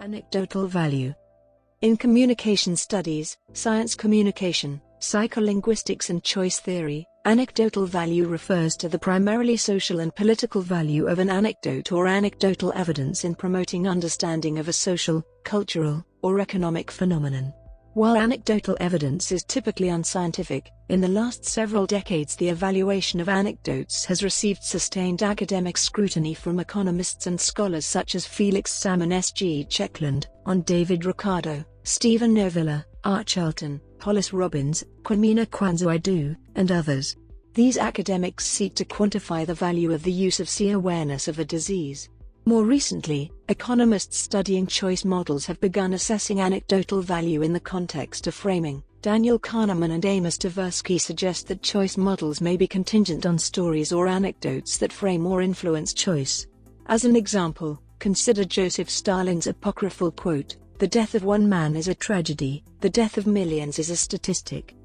Anecdotal value. In communication studies, science communication, psycholinguistics and choice theory, anecdotal value refers to the primarily social and political value of an anecdote or anecdotal evidence in promoting understanding of a social, cultural, or economic phenomenon. While anecdotal evidence is typically unscientific, in the last several decades the evaluation of anecdotes has received sustained academic scrutiny from economists and scholars such as Felix Salmon S. Checkland, on David Ricardo, Stephen Novella, Charleton, Hollis Robbins, Kwamena Kwansah-Aidoo, and others. These academics seek to quantify the value of the use of awareness of a disease. More recently, economists studying choice models have begun assessing anecdotal value in the context of framing. Kahneman and Amos Tversky suggest that choice models may be contingent on stories or anecdotes that frame or influence choice. As an example, consider Joseph Stalin's apocryphal quote, "The death of one man is a tragedy, the death of millions is a statistic."